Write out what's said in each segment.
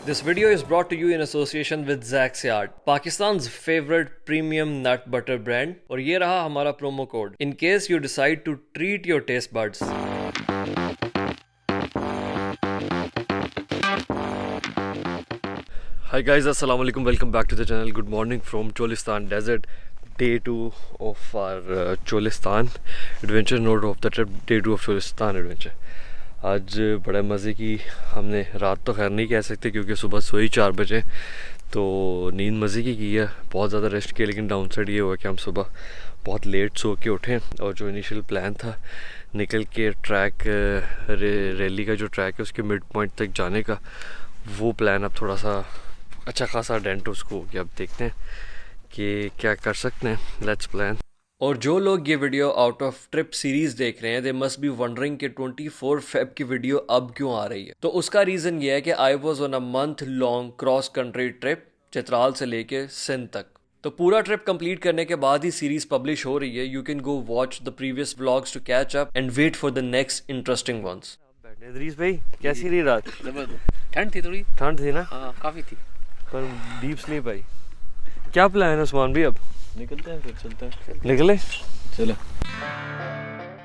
This video is brought to you in association with Zack's Yard, Pakistan's favorite premium nut butter brand, और ये रहा हमारा promo code in case you decide to treat your taste buds. Hi guys, assalamu alaikum, welcome back to the channel. Good morning from Cholistan Desert. Day 2 of our Cholistan adventure, note of the trip, day 2 of Cholistan adventure. आज बड़ा मज़े की हमने रात तो खैर नहीं कह सकते क्योंकि सुबह सोई 4 बजे, तो नींद मज़े की है, बहुत ज़्यादा रेस्ट किया। लेकिन डाउन साइड ये हुआ कि हम सुबह बहुत लेट सो के उठे और जो इनिशियल प्लान था निकल के ट्रैक रैली का जो ट्रैक है उसके मिड पॉइंट तक जाने का, वो प्लान अब थोड़ा सा अच्छा खासा डेंट उसको हो गया। अब देखते हैं कि क्या कर सकते हैं। Let's plan. और जो लोग ये video out of trip series देख रहे हैं, दे मस्ट बी वंडरिंग कि 24 फेब की वीडियो अब क्यों आ रही है। तो उसका रीजन ये है कि आई was on a month long cross country trip Chitral से लेके सिंध तक। तो पूरा ट्रिप कंप्लीट करने के बाद ही सीरीज पब्लिश हो रही है। You can go watch the previous vlogs to catch up and wait for the next interesting ones. Idris भाई, कैसी रही रात? ठंड थी, थोड़ी ठंड थी ना? हाँ, काफी थी, पर डीप स्लीप आई। क्या प्लान है उस्मान भाई? अब निकलते हैं, फिर चलते हैं। निकले चलो।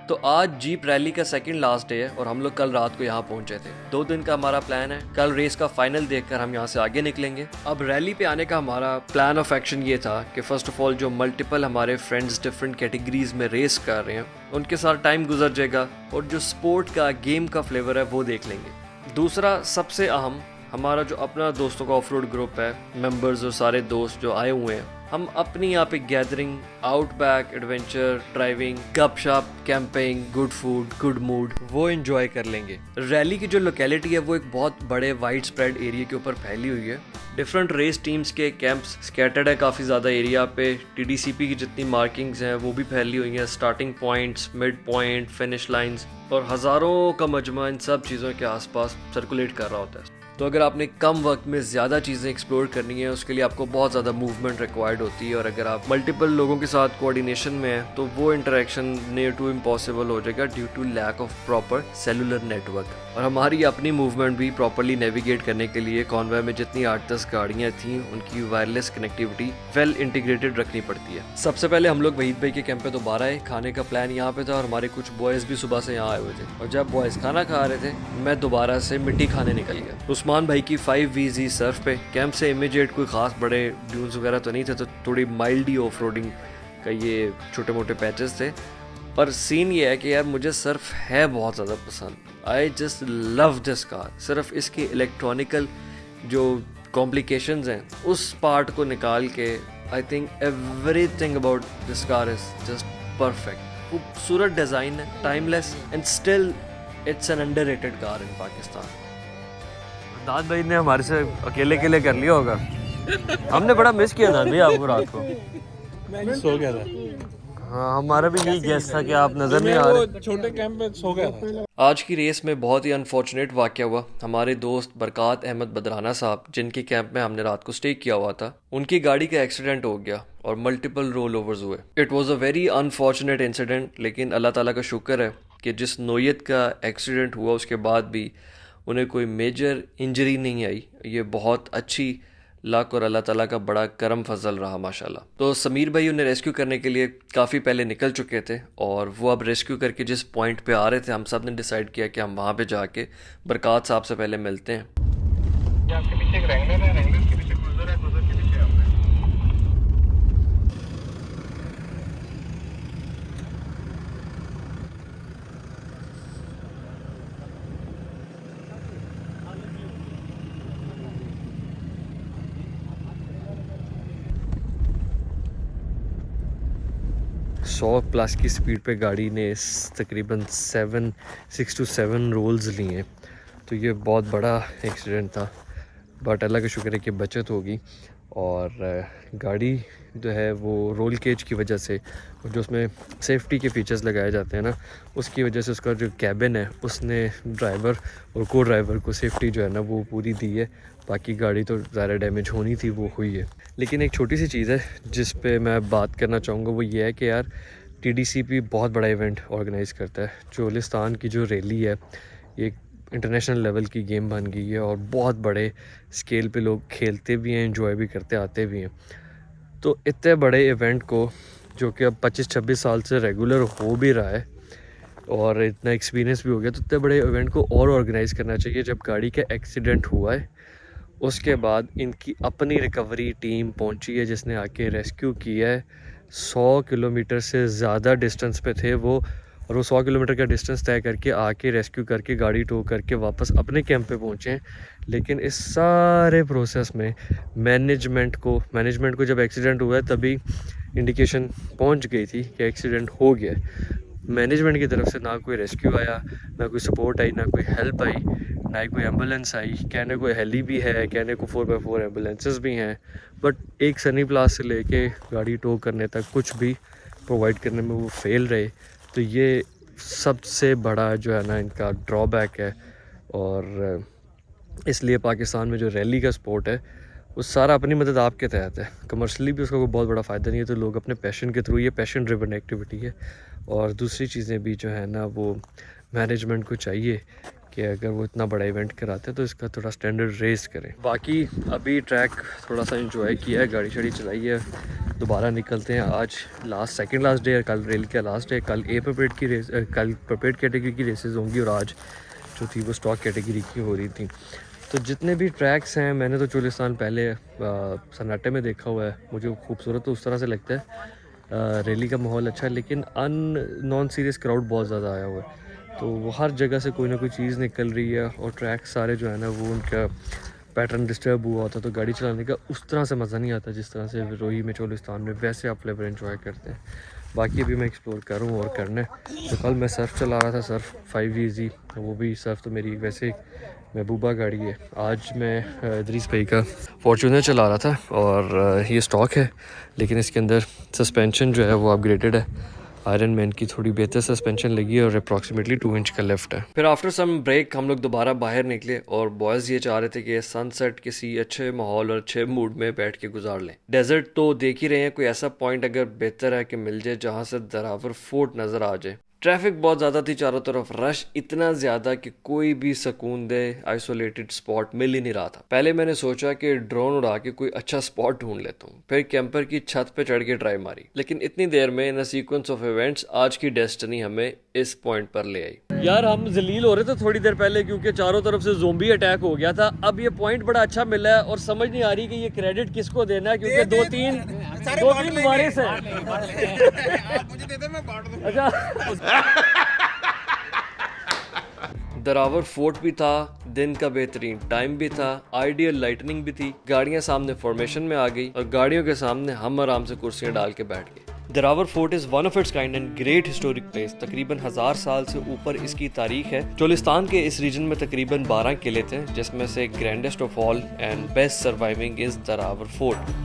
तो आज जीप रैली का सेकंड लास्ट डे है और हम लोग कल रात को यहाँ पहुंचे थे। 2 दिन का हमारा प्लान है। कल रेस का फाइनल देखकर हम यहाँ से आगे निकलेंगे। अब रैली पे आने का हमारा प्लान ऑफ एक्शन ये था कि फर्स्ट ऑफ ऑल जो मल्टीपल हमारे फ्रेंड्स डिफरेंट कैटेगरीज में रेस कर रहे हैं उनके साथ टाइम गुजर जाएगा और जो स्पोर्ट का गेम का फ्लेवर है वो देख लेंगे। दूसरा सबसे अहम, हमारा जो अपना दोस्तों का ऑफ रोड ग्रुप है, मेंबर्स और सारे दोस्त जो आए हुए हैं, हम अपनी यहाँ पे गैदरिंग, आउटबैक एडवेंचर, ड्राइविंग, गपशप, camping, good food, good mood, वो एंजॉय कर लेंगे। रैली की जो लोकेलिटी है वो एक बहुत बड़े वाइड स्प्रेड एरिया के ऊपर फैली हुई है। डिफरेंट रेस टीम्स के कैंप्स स्कैटर्ड है काफ़ी ज़्यादा एरिया पे। टीडीसीपी की जितनी मार्किंग्स हैं वो भी फैली हुई हैं, starting points, mid point, finish lines, और हज़ारों का मजमा इन सब चीज़ों के आसपास सर्कुलेट कर रहा होता है। तो अगर आपने कम वक्त में ज़्यादा चीज़ें एक्सप्लोर करनी है उसके लिए आपको बहुत ज़्यादा मूवमेंट रिक्वायर्ड होती है, और अगर आप मल्टीपल लोगों के साथ कोऑर्डिनेशन में हैं तो वो इंटरेक्शन नियर टू इम्पॉसिबल हो जाएगा due to lack of proper cellular network. और हमारी अपनी मूवमेंट भी प्रॉपरली नेविगेट करने के लिए कॉन्वॉय में जितनी 8-10 गाड़ियाँ थी उनकी वायरलेस कनेक्टिविटी वेल इंटीग्रेटेड रखनी पड़ती है। सबसे पहले हम लोग वहीद भाई के कैंप पे दोबारा आए। खाने का प्लान यहाँ पे था और हमारे कुछ बॉयज़ भी सुबह से यहाँ आए हुए थे, और जब बॉयज़ खाना खा रहे थे मैं दोबारा से मिट्टी खाने निकल गया। उस्मान भाई की 5VZ सर्फ पे। कैंप से इमीडिएट कोई खास बड़े ड्यून्स वगैरह तो नहीं थे, तो थोड़ी माइल्ड ही ऑफ रोडिंग का ये छोटे मोटे पैचेस थे। पर सीन ये है कि यार मुझे सर्फ है बहुत ज़्यादा पसंद। I just love this car. सिर्फ इसकी इलेक्ट्रॉनिकल जो कॉम्प्लिकेशंस हैं उस पार्ट को निकाल के I think everything about this car is just perfect. खूबसूरत डिज़ाइन है, timeless, and still it's an underrated car in Pakistan. दाद भाई ने हमारे से अकेले कर लिया होगा। हमने बड़ा मिस किया दाद भाई आपको रात को। मैं सो गया था। हाँ, हमारा भी यही गेस था कि आप नजर नहीं आ रहे। छोटे कैंप में सो गया था। आज की रेस में बहुत ही अनफॉर्चुनेट वाक़या हुआ। हमारे दोस्त बरकात अहमद बदराना साहब, जिनके कैंप में हमने रात को स्टे किया हुआ था, उनकी गाड़ी का एक्सीडेंट हो गया और मल्टीपल रोल ओवर्स हुए। It was a very unfortunate incident, लेकिन अल्लाह ताला का शुक्र है कि जिस नोयत का एक्सीडेंट हुआ उसके बाद भी उन्हें कोई मेजर इंजरी नहीं आई। ये बहुत अच्छी लक और अल्लाह ताला का बड़ा करम फजल रहा माशाल्लाह। तो समीर भाई उन्हें रेस्क्यू करने के लिए काफ़ी पहले निकल चुके थे, और वो अब रेस्क्यू करके जिस पॉइंट पे आ रहे थे हम सब ने डिसाइड किया कि हम वहाँ पे जाके बरकात साहब से पहले मिलते हैं। आपके पीछे एक रैंगलर है, रैंगलर के पीछे क्रूजर है, क्रूजर के पीछे आप हैं। 100+ की स्पीड पे गाड़ी ने तकरीबन 6 to 7 रोल्स लिए, तो ये बहुत बड़ा एक्सीडेंट था। बट अल्लाह का शुक्र है कि बचत होगी। और गाड़ी जो है वो रोल केज की वजह से और जो उसमें सेफ्टी के फीचर्स लगाए जाते हैं ना, उसकी वजह से उसका जो कैबिन है उसने ड्राइवर और को ड्राइवर को सेफ्टी जो है ना वो पूरी दी है। बाकी गाड़ी तो ज़्यादा डैमेज होनी थी वो हुई है। लेकिन एक छोटी सी चीज़ है जिस पे मैं बात करना चाहूँगा, वो ये है कि यार TDCP बहुत बड़ा इवेंट ऑर्गेनाइज़ करता है। चोलिस्तान की जो रैली है ये इंटरनेशनल लेवल की गेम बन गई है और बहुत बड़े स्केल पे लोग खेलते भी हैं, एंजॉय भी करते आते भी हैं। तो इतने बड़े इवेंट को जो कि अब 25-26 साल से रेगुलर हो भी रहा है और इतना एक्सपीरियंस भी हो गया, तो इतने बड़े इवेंट को और ऑर्गेनाइज़ करना चाहिए। जब गाड़ी का एक्सीडेंट हुआ है उसके बाद इनकी अपनी रिकवरी टीम पहुंची है जिसने आके रेस्क्यू किया है। 100 किलोमीटर से ज़्यादा डिस्टेंस पे थे वो, और वो 100 किलोमीटर का डिस्टेंस तय करके आके रेस्क्यू करके गाड़ी टो करके वापस अपने कैंप पे पहुँचे हैं। लेकिन इस सारे प्रोसेस में मैनेजमेंट को जब एक्सीडेंट हुआ है तभी इंडिकेशन पहुंच गई थी कि एक्सीडेंट हो गया है। मैनेजमेंट की तरफ से ना कोई रेस्क्यू आया, ना कोई सपोर्ट आई, ना कोई हेल्प आई, ना ही कोई एम्बुलेंस आई। कहने को हेली भी है, कहने को 4x4 एम्बुलेंसेस भी हैं, बट एक सनी प्लास से लेके गाड़ी टो करने तक कुछ भी प्रोवाइड करने में वो फेल रहे। तो ये सबसे बड़ा जो है ना इनका ड्रॉबैक है। और इसलिए पाकिस्तान में जो रैली का स्पोर्ट है वो सारा अपनी मदद आपके तहत है। कमर्शली भी उसका कोई बहुत बड़ा फ़ायदा नहीं है, तो लोग अपने पैशन के थ्रू, ये पैशन ड्रिवन एक्टिविटी है। और दूसरी चीज़ें भी जो है ना वो मैनेजमेंट को चाहिए कि अगर वो इतना बड़ा इवेंट कराते हैं तो इसका थोड़ा स्टैंडर्ड रेस करें। बाकी अभी ट्रैक थोड़ा सा एंजॉय किया है, गाड़ी शाड़ी चलाई है, दोबारा निकलते हैं। आज सेकंड लास्ट डे है, कल रैली का लास्ट डे। कल कल प्रिपेयर्ड कैटेगरी की रेसेस होंगी और आज जो थी वो स्टॉक कैटेगरी की हो रही थी। तो जितने भी ट्रैक्स हैं, मैंने तो चोलिस्तान पहले सन्नाटे में देखा हुआ है, मुझे खूबसूरत तो उस तरह से लगता है। रैली का माहौल अच्छा है, लेकिन नॉन सीरियस क्राउड बहुत ज़्यादा आया हुआ है। तो वो हर जगह से कोई ना कोई चीज़ निकल रही है और ट्रैक सारे जो है ना वो उनका पैटर्न डिस्टर्ब हुआ होता है, तो गाड़ी चलाने का उस तरह से मज़ा नहीं आता जिस तरह से रोही में चोलिस्तान में वैसे आप फ्लेवर एंजॉय करते हैं। बाकी अभी मैं एक्सप्लोर करूँ और करना है। तो कल मैं सर्फ चला रहा था, सर्फ 5 ईजी, वो भी सर्फ तो मेरी वैसे महबूबा गाड़ी है। आज मैं इदरीस भाई का फॉर्च्यूनर चला रहा था और ये स्टॉक है, लेकिन इसके अंदर सस्पेंशन जो है वो अपग्रेडेड है। आयरन मैन की थोड़ी बेहतर सस्पेंशन लगी है और अप्रॉक्सीमेटली 2 इंच का लेफ्ट है। फिर आफ्टर सम ब्रेक हम लोग दोबारा बाहर निकले और बॉयज़ ये चाह रहे थे कि सनसेट किसी अच्छे माहौल और अच्छे मूड में बैठ के गुजार लें। डेजर्ट तो देख ही रहे हैं, कोई ऐसा पॉइंट अगर बेहतर है कि मिल जाए जहाँ से दरावर फोर्ट नज़र आ जाए। ट्रैफिक बहुत ज़्यादा थी चारों तरफ, रश इतना ज़्यादा कि कोई भी सुकून दे आइसोलेटेड स्पॉट मिल ही नहीं रहा था। पहले मैंने सोचा कि ड्रोन उड़ा के कोई अच्छा स्पॉट ढूंढ लेता हूँ, फिर कैंपर की छत पे चढ़ के ट्राई मारी, लेकिन इतनी देर में इन सीक्वेंस ऑफ इवेंट्स आज की डेस्टिनी हमें इस पॉइंट पर ले आई। यार हम जलील हो रहे थे थोड़ी देर पहले क्योंकि चारों तरफ से ज़ोंबी अटैक हो गया था। अब ये पॉइंट बड़ा अच्छा मिला है और समझ नहीं आ रही कि ये क्रेडिट किसको देना है, क्योंकि दो तीन वारिस हैं। अच्छा दरावर फोर्ट भी था, दिन का बेहतरीन टाइम भी था, आइडियल लाइटनिंग भी थी, गाड़ियां सामने फॉर्मेशन में आ गई और गाड़ियों के सामने हम आराम से कुर्सियां डाल के बैठ गए। दरावर fort is one of its kind and great historic place. तकरीबन 1000 साल से ऊपर इसकी तारीख है। चोलिस्तान के इस रीजन में तकरीबन 12 किले थे, जिसमें से grandest of all and best surviving is दरावर फोर्ट।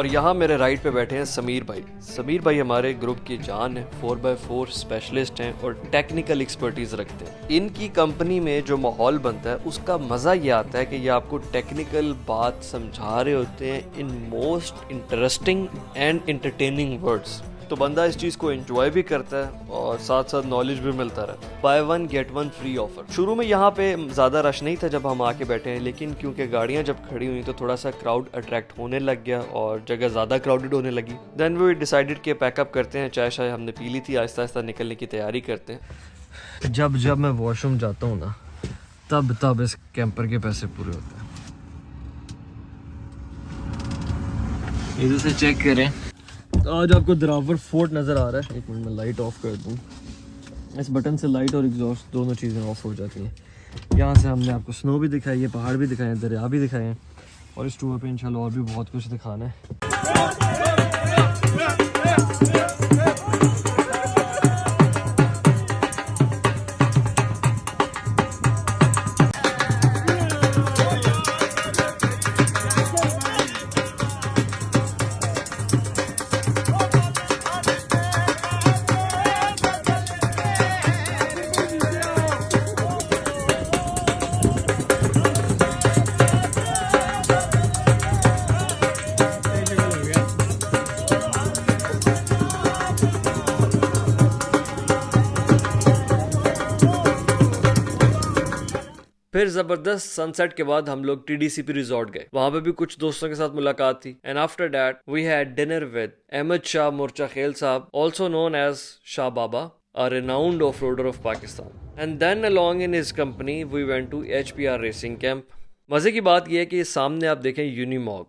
और यहाँ मेरे राइट पे बैठे हैं समीर भाई। समीर भाई हमारे ग्रुप की जान है, 4x4 स्पेशलिस्ट हैं और टेक्निकल एक्सपर्टीज रखते हैं। इनकी कंपनी में जो माहौल बनता है उसका मज़ा ये आता है कि ये आपको टेक्निकल बात समझा रहे होते हैं in most interesting and entertaining words. तो बंदा इस चीज़ को एंजॉय भी करता है और साथ साथ नॉलेज भी मिलता रहा। Buy 1 get 1 free offer. शुरू में यहाँ पे ज़्यादा रश नहीं था जब हम आके बैठे हैं, लेकिन क्योंकि गाड़ियाँ जब खड़ी हुई तो थोड़ा सा क्राउड अट्रैक्ट होने लग गया और जगह ज़्यादा क्राउडेड होने लगी। देन वी डिसाइडेड कि पैकअप करते हैं, चाय शाय हमने पी ली थी, आहिस्ता आहिस्ता निकलने की तैयारी करते हैं। जब मैं वॉशरूम जाता हूँ ना तब इस कैंपर के पैसे पूरे होते हैं। इधर से चेक करें तो आज आपको दरावर फोर्ट नज़र आ रहा है। एक मिनट में लाइट ऑफ कर दूँ। इस बटन से लाइट और एग्जॉस्ट दोनों चीज़ें ऑफ हो जाती हैं। यहाँ से हमने आपको स्नो भी दिखाई है, पहाड़ भी दिखाए हैं, दरिया भी दिखाए हैं और इस टूर पे इंशाल्लाह और भी बहुत कुछ दिखाना है। फिर जबरदस्त सनसेट के बाद हम लोग TDCP रिजॉर्ट गए। वहां पे भी कुछ दोस्तों के साथ मुलाकात थी and after that we had dinner with Ahmad Shah Morcha Khel साहब, also known as Shah Baba, a renowned off-roader of Pakistan. And then along in his company we went to HPR racing camp. मजे की बात यह है कि सामने आप देखें Unimog,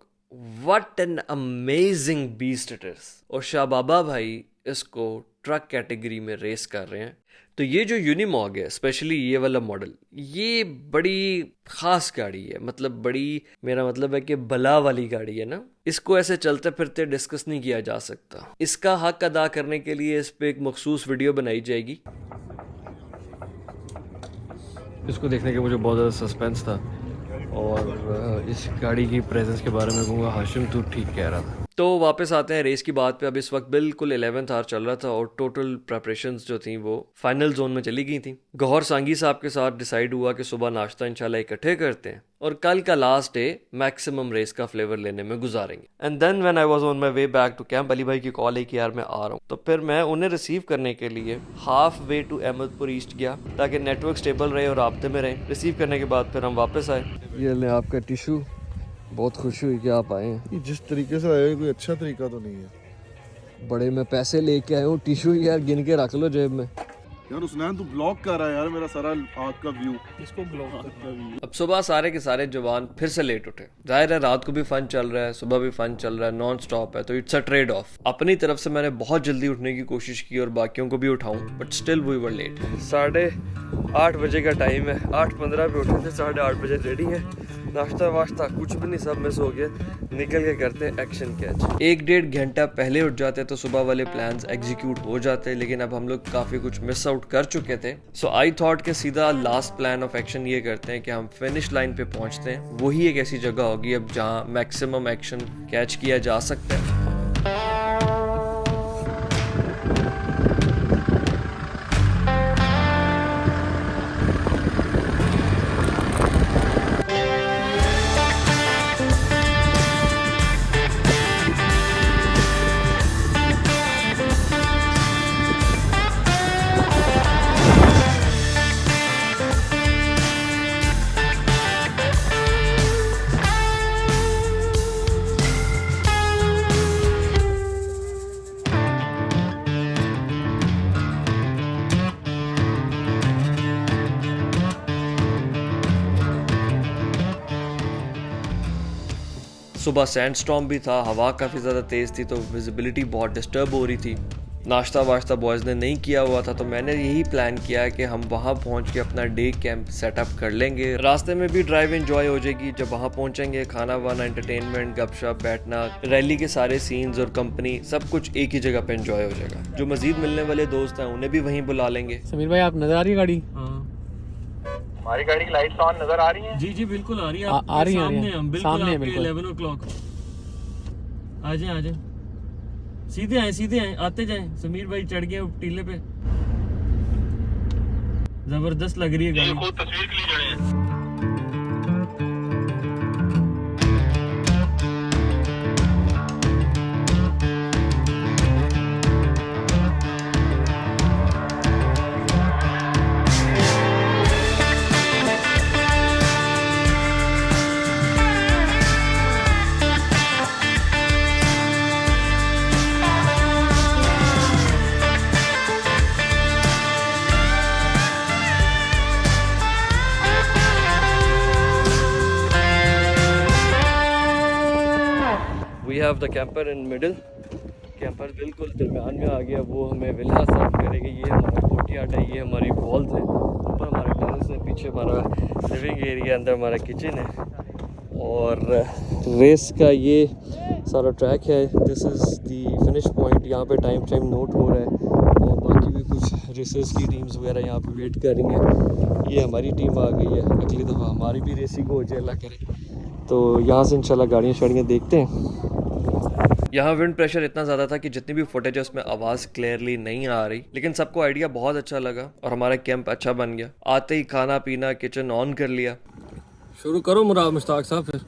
what an amazing beast it is. और शाह बाबा भाई इसको ट्रक कैटेगरी में रेस कर रहे हैं। तो ये जो यूनिमॉग है, स्पेशली ये वाला मॉडल, ये बड़ी ख़ास गाड़ी है। मतलब बड़ी, मेरा मतलब है कि बला वाली गाड़ी है ना। इसको ऐसे चलते फिरते डिस्कस नहीं किया जा सकता। इसका हक अदा करने के लिए इस पे एक मखसूस वीडियो बनाई जाएगी। इसको देखने के मुझे बहुत ज़्यादा सस्पेंस था और इस गाड़ी की प्रेजेंस के बारे में कहूँगा हाशिम तू ठीक कह रहा था। तो वापस आते हैं रेस की बात पे। अब इस वक्त बिल्कुल 11th आवर चल रहा था और टोटल प्रेपरेशंस जो थी वो फाइनल जोन में चली गई थी। गौहर सांगी साहब के साथ डिसाइड हुआ कि सुबह नाश्ता इंशाल्लाह इकट्ठे करते हैं और कल का लास्ट डे मैक्सिमम रेस का फ्लेवर लेने में गुजारेंगे। And then when I was on my way back to camp, Ali भाई की कॉल आई कि यार मैं आ रहा हूँ। तो फिर मैं उन्हें रिसीव करने के लिए half way to Ahmadpur east गया ताकि नेटवर्क स्टेबल रहे और राब्ते में रहे। रिसीव करने के बाद फिर हम वापस आए। ये ले आपका टिशू, बहुत खुशी हुई कि आप आए हैं। जिस तरीके से आए कोई अच्छा तरीका तो नहीं है। बड़े मैं पैसे लेके आया हूँ, टिशू यार गिन के रख लो जेब में। यार उस्मान तू ब्लॉक कर रहा है यार मेरा सारा आग का व्यू। इसको ब्लॉक करता है। अब सुबह सारे के सारे जवान फिर से लेट उठे। जाहिर है रात को भी फन चल रहा है, सुबह भी फन चल रहा है, नॉन स्टॉप है, तो इट्स अ ट्रेड ऑफ। अपनी तरफ से मैंने बहुत जल्दी उठने की कोशिश की और बाकियों को भी उठाऊं, but still we were late. 8:30 बजे का टाइम है, 8:15 पे उठे थे, 8:30 बजे रेडी है। नाश्ता वाश्ता कुछ भी नहीं, सब मिस हो गया। निकल के करते हैं एक्शन कैच। 1-1.5 घंटा पहले उठ जाते तो सुबह वाले प्लान्स एग्जीक्यूट हो जाते, लेकिन अब हम लोग काफ़ी कुछ मिस आउट कर चुके थे। सो आई थॉट कि सीधा लास्ट प्लान ऑफ एक्शन ये करते हैं कि हम फिनिश लाइन पे पहुंचते हैं। वही एक ऐसी जगह होगी अब जहां मैक्सिमम एक्शन कैच किया जा सकता है। सुबह सैंडस्टॉर्म भी था, हवा काफ़ी ज़्यादा तेज़ थी, तो विजिबिलिटी बहुत डिस्टर्ब हो रही थी। नाश्ता वाश्ता बॉयज़ ने नहीं किया हुआ था, तो मैंने यही प्लान किया कि हम वहाँ पहुँच के अपना डे कैंप सेटअप कर लेंगे। रास्ते में भी ड्राइव एंजॉय हो जाएगी। जब वहाँ पहुँचेंगे खाना वाना, एंटरटेनमेंट, गपशप, बैठना, रैली के सारे सीन्स और कंपनी सब कुछ एक ही जगह पे एंजॉय हो जाएगा। जो मजीद मिलने वाले दोस्त हैं उन्हें भी वहीं बुला लेंगे। समीर भाई आप नजर आ रही है गाड़ी? हमारी गाड़ी की लाइट्स ऑन नजर आ रही हैं? जी जी बिल्कुल आ रही है। आ रही है, हम बिल्कुल सामने है, आपके बिल्कुल। 11 o'clock आ जाए सीधे आए आते जाएं। समीर भाई चढ़ गए टीले पे, जबरदस्त लग रही है गाड़ी। खुद तस्वीर के लिए चढ़े हैं। We have the camper in middle. Camper बिल्कुल दरम्यान में आ गया, वो हमें विला सर्व करेगी। ये हमारा कोर्टयार्ड है, ये हमारी वॉल्स है, ऊपर हमारा टेरेस है, पीछे हमारा लिविंग एरिया, अंदर हमारा किचन है। और रेस का ये सारा ट्रैक है। This is the finish point. यहाँ पे टाइम नोट हो रहा है और बाकी भी कुछ रेसेस की टीम्स वगैरह यहाँ पे वेट कर रही हैं। ये हमारी टीम आ गई है, अगली दफ़ा हमारी भी रेसिंग हो जाए अल्लाह करे। तो यहाँ से इंशाल्लाह गाड़ियाँ शाड़ियाँ देखते हैं। यहाँ विंड प्रेशर इतना ज़्यादा था कि जितनी भी फुटेज है उसमें आवाज़ क्लियरली नहीं आ रही, लेकिन सबको आइडिया बहुत अच्छा लगा और हमारा कैंप अच्छा बन गया। आते ही खाना पीना किचन ऑन कर लिया। शुरू करो मुश्ताक साहब फिर।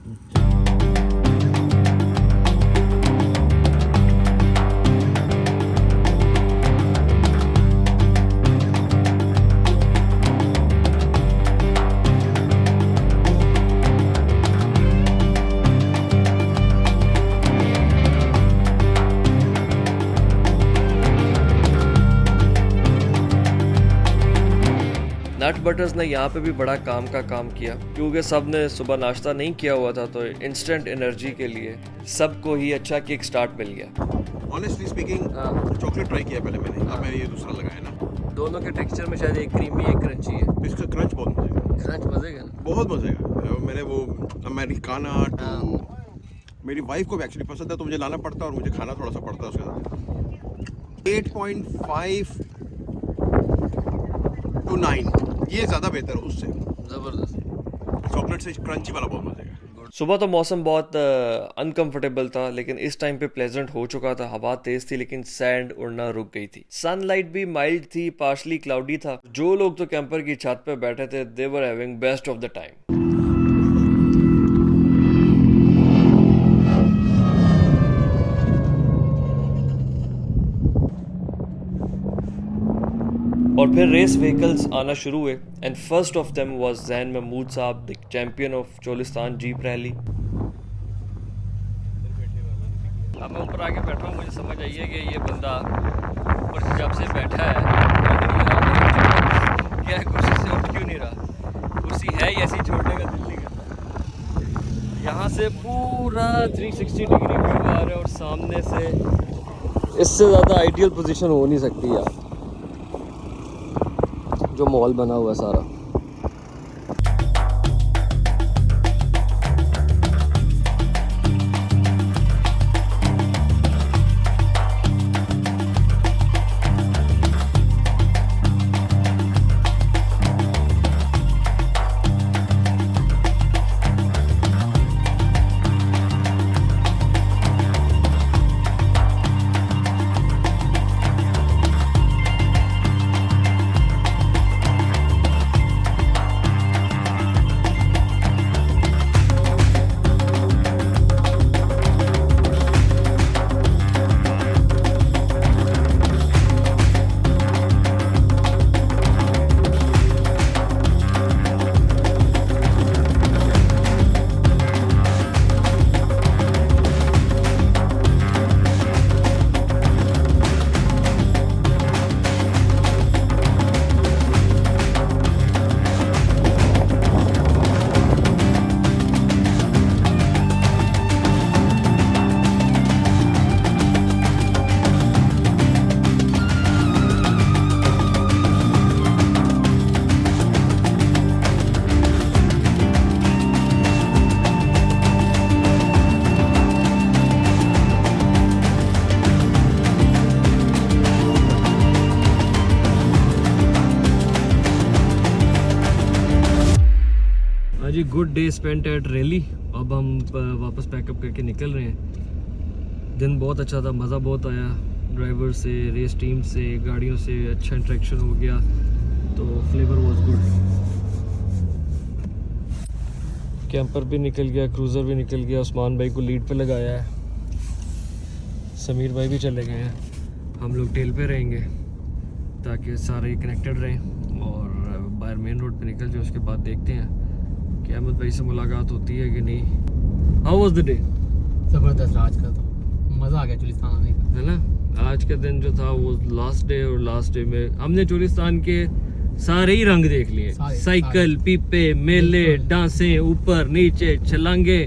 नट बटर्स ने यहाँ पे भी बड़ा काम किया, क्योंकि सब ने सुबह नाश्ता नहीं किया हुआ था, तो इंस्टेंट एनर्जी के लिए सबको ही अच्छा किक स्टार्ट मिल गया। ऑनेस्टली स्पीकिंग चॉकलेट ट्राई किया पहले मैंने, अब मैंने ये दूसरा लगाया ना। दोनों के टेक्सचर में शायद एक क्रीमी एक क्रंची है। इसका क्रंच बहुत मजे का, क्रंच मजे का, बहुत मजे का। मैंने वो अमेरिकाना टू मेरी वाइफ को भी एक्चुअली पसंद है, तो मुझे लाना पड़ता है और मुझे खाना थोड़ा सा पड़ता है उसके साथ। 8.5 to 9 ये ज़्यादा बेहतर है उससे। जबरदस्त। चॉकलेट से क्रंची वाला बहुत मजे का। सुबह तो मौसम बहुत अनकंफर्टेबल था, लेकिन इस टाइम पे प्लेजेंट हो चुका था। हवा तेज थी लेकिन सैंड उड़ना रुक गई थी। सनलाइट भी माइल्ड थी, पार्शली क्लाउडी था। जो लोग तो कैंपर की छत पे बैठे थे, they were having best of the time. और फिर रेस व्हीकल्स आना शुरू हुए and first of them was Zain Mahmood साहब, the champion of Cholistan jeep rally. अब मैं ऊपर आके बैठा हूँ, मुझे समझ आई है कि ये बंदा ऊपर जब से बैठा है क्या कुर्सी से उठ क्यों नहीं रहा। कुर्सी है ऐसी छोड़ने का दिल नहीं करता। यहाँ से पूरा 360 डिग्री व्यू आ रहा है और सामने से इससे ज़्यादा आइडियल पोजीशन हो नहीं सकती यार, जो मॉल बना हुआ है सारा। Good day spent at rally. अब हम वापस पैकअप करके निकल रहे हैं। दिन बहुत अच्छा था, मज़ा बहुत आया, ड्राइवर से, रेस टीम से, गाड़ियों से अच्छा इंटरेक्शन हो गया, तो फ्लेवर वाज गुड। कैंपर भी निकल गया, क्रूज़र भी निकल गया, उस्मान भाई को लीड पे लगाया है, समीर भाई भी चले गए हैं, हम लोग टेल पे रहेंगे ताकि सारे कनेक्टेड रहें और बाहर मेन रोड पे निकल जाए। उसके बाद देखते हैं कि अहमद भाई से मुलाकात होती है कि नहीं। How was the day? जबरदस्त आज का तो मज़ा आ गया चोलिस्तान आने का, है ना। आज का दिन जो था वो लास्ट डे, और लास्ट डे में हमने चोलिस्तान के सारे ही रंग देख लिए, साइकिल, पीपे, मेले, डांसें, ऊपर नीचे छलांगे।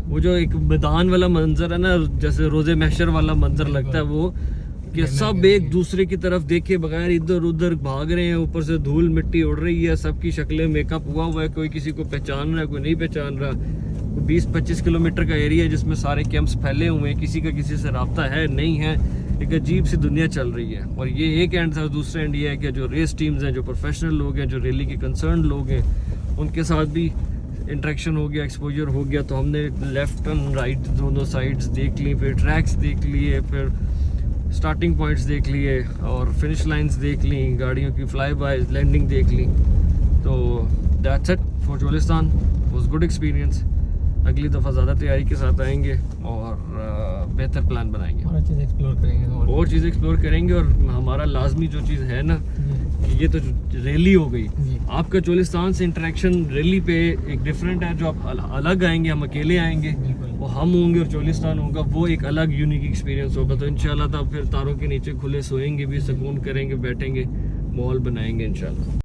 वो जो एक मैदान वाला मंजर है ना, जैसे रोजे महशर वाला मंजर लगता है वो, कि सब एक दूसरे की तरफ देखे बगैर इधर उधर भाग रहे हैं, ऊपर से धूल मिट्टी उड़ रही है, सबकी शक्लें मेकअप हुआ हुआ है, कोई किसी को पहचान रहा है, कोई नहीं पहचान रहा। 20-25 किलोमीटर का एरिया है जिसमें सारे कैंप्स फैले हुए हैं, किसी का किसी से रब्ता है नहीं है, एक अजीब सी दुनिया चल रही है। और ये एक एंड था, दूसरा एंड ये है कि जो रेस टीम्स हैं, जो प्रोफेशनल लोग हैं, जो रैली के कंसर्न लोग हैं, उनके साथ भी इंटरेक्शन हो गया, एक्सपोजर हो गया। तो हमने लेफ़्ट एंड राइट दोनों साइड्स देख ली, फिर ट्रैक्स देख लिए, फिर स्टार्टिंग पॉइंट्स देख लिए और फिनिश लाइंस देख ली, गाड़ियों की फ्लाई बाय लैंडिंग देख ली। तो that's it for Cholistan, was good experience. अगली दफ़ा ज़्यादा तैयारी के साथ आएंगे और बेहतर प्लान बनाएंगे, और अच्छे से एक्सप्लोर करेंगे और चीज़ें एक्सप्लोर करेंगे। और हमारा लाजमी जो चीज़ है ना, कि ये तो रैली हो गई, आपका चोलिस्तान से इंटरेक्शन रैली पे एक डिफरेंट है। जो आप अलग आएंगे, हम अकेले आएंगे, वो हम होंगे और चोलिस्तान होगा, वो एक अलग यूनिक एक्सपीरियंस होगा। तो इंशाल्लाह तब फिर तारों के नीचे खुले सोएंगे भी, सुकून करेंगे, बैठेंगे, माहौल बनाएंगे इंशाल्लाह।